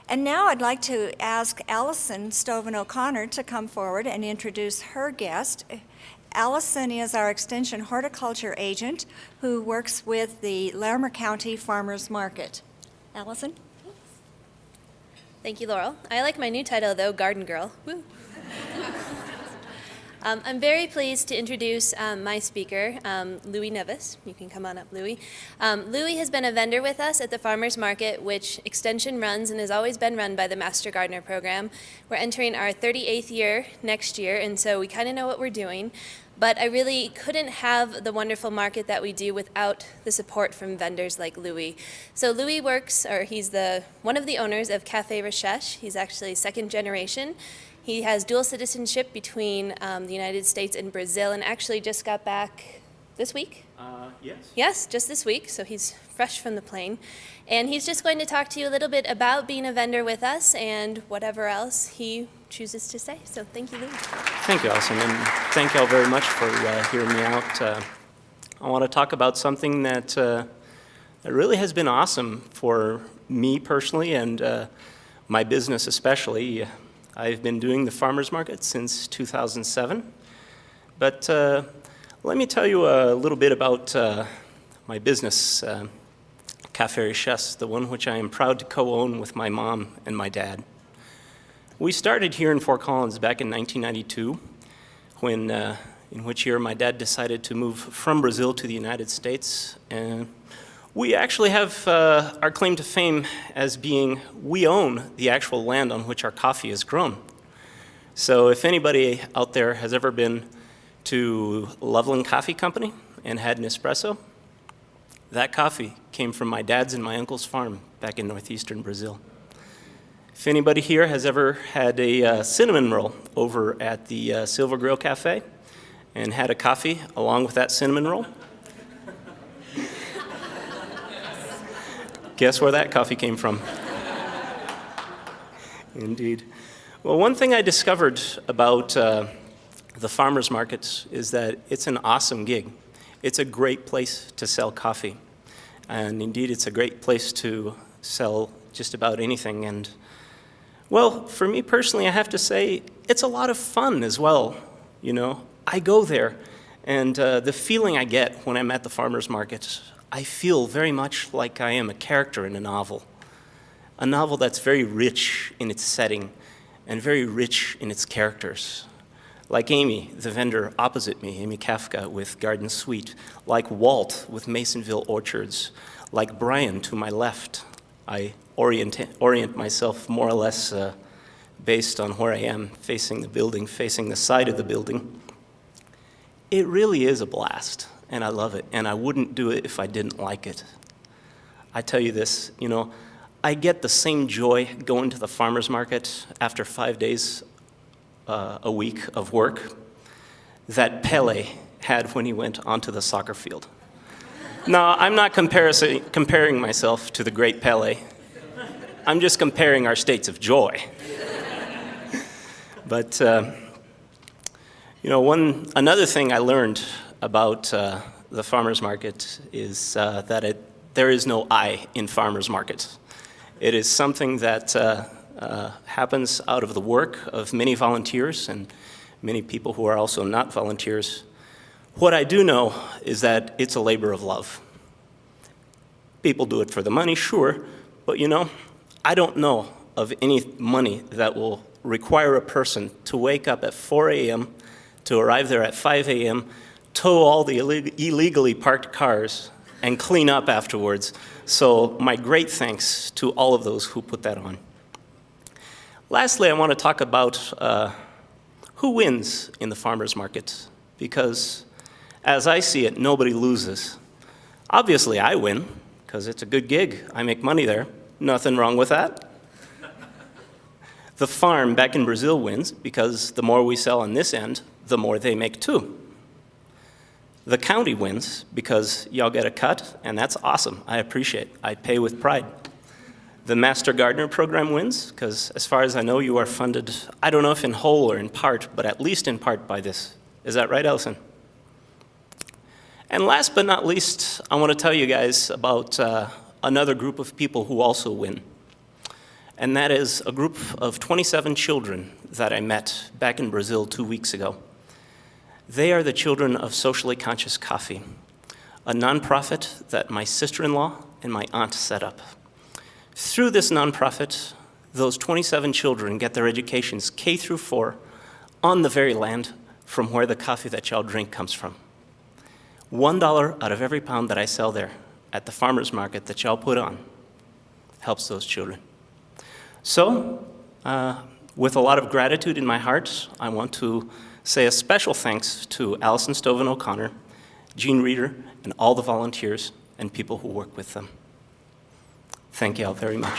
And now I'd like to ask Alison Stoven-O'Connor to come forward and introduce her guest. Alison is our Extension Horticulture agent who works with the Larimer County Farmers Market. Alison? Thank you, Laurel. I like my new title, though, Garden Girl. Woo. I'm very pleased to introduce my speaker, Luiz Nevez. You can come on up, Luiz. Luiz has been a vendor with us at the Farmers Market, which Extension runs and has always been run by the Master Gardener program. We're entering our 38th year next year, and so we kind of know what we're doing. But I really couldn't have the wonderful market that we do without the support from vendors like Luiz. So Luiz works, or he's one of the owners of Cafe Richesse. He's actually second generation. He has dual citizenship between the United States and Brazil, and actually just got back this week? Yes. Yes, just this week, so he's fresh from the plane. And he's just going to talk to you a little bit about being a vendor with us and whatever else he chooses to say. So thank you, Luiz. Thank you, Alison, and thank you all very much for hearing me out. I want to talk about something that really has been awesome for me personally and my business especially. I've been doing the farmers market since 2007, but let me tell you a little bit about my business, Cafe Richesse, the one which I am proud to co-own with my mom and my dad. We started here in Fort Collins back in 1992, in which year my dad decided to move from Brazil to the United States. And we actually have our claim to fame as being, we own the actual land on which our coffee is grown. So if anybody out there has ever been to Loveland Coffee Company and had an espresso, that coffee came from my dad's and my uncle's farm back in northeastern Brazil. If anybody here has ever had a cinnamon roll over at the Silver Grill Cafe and had a coffee along with that cinnamon roll, guess where that coffee came from? Indeed. Well, one thing I discovered about the farmers markets is that it's an awesome gig. It's a great place to sell coffee. And indeed, it's a great place to sell just about anything. And well, for me personally, I have to say, it's a lot of fun as well. You know, I go there, and the feeling I get when I'm at the farmers market, I feel very much like I am a character in a novel that's very rich in its setting and very rich in its characters. Like Amy, the vendor opposite me, Amy Kafka with Garden Suite, like Walt with Masonville Orchards, like Brian to my left. I orient myself more or less based on where I am, facing the building, facing the side of the building. It really is a blast, and I love it, and I wouldn't do it if I didn't like it. I tell you this, you know, I get the same joy going to the farmer's market after 5 days a week of work that Pele had when he went onto the soccer field. Now, I'm not comparing myself to the great Pele. I'm just comparing our states of joy. But, you know, another thing I learned about the farmer's market is that there is no I in farmer's markets. It is something that happens out of the work of many volunteers and many people who are also not volunteers. What I do know is that it's a labor of love. People do it for the money, sure, but you know, I don't know of any money that will require a person to wake up at 4 a.m., to arrive there at 5 a.m., tow all the illegally parked cars, and clean up afterwards. So my great thanks to all of those who put that on. Lastly, I want to talk about who wins in the farmers market, because as I see it, nobody loses. Obviously, I win, because it's a good gig. I make money there. Nothing wrong with that. The farm back in Brazil wins, because the more we sell on this end, the more they make too. The county wins because y'all get a cut, and that's awesome. I appreciate it. I pay with pride. The Master Gardener program wins because, as far as I know, you are funded, I don't know if in whole or in part, but at least in part by this. Is that right, Alison? And last but not least, I want to tell you guys about another group of people who also win. and that is a group of 27 children that I met back in Brazil 2 weeks ago. They are the children of Socially Conscious Coffee, a nonprofit that my sister-in-law and my aunt set up. Through this nonprofit, those 27 children get their educations K through 4 on the very land from where the coffee that y'all drink comes from. $1 out of every pound that I sell there at the farmer's market that y'all put on helps those children. So, with a lot of gratitude in my heart, I want to say a special thanks to Alison Stoven-O'Connor, Jean Reeder, and all the volunteers and people who work with them. Thank you all very much.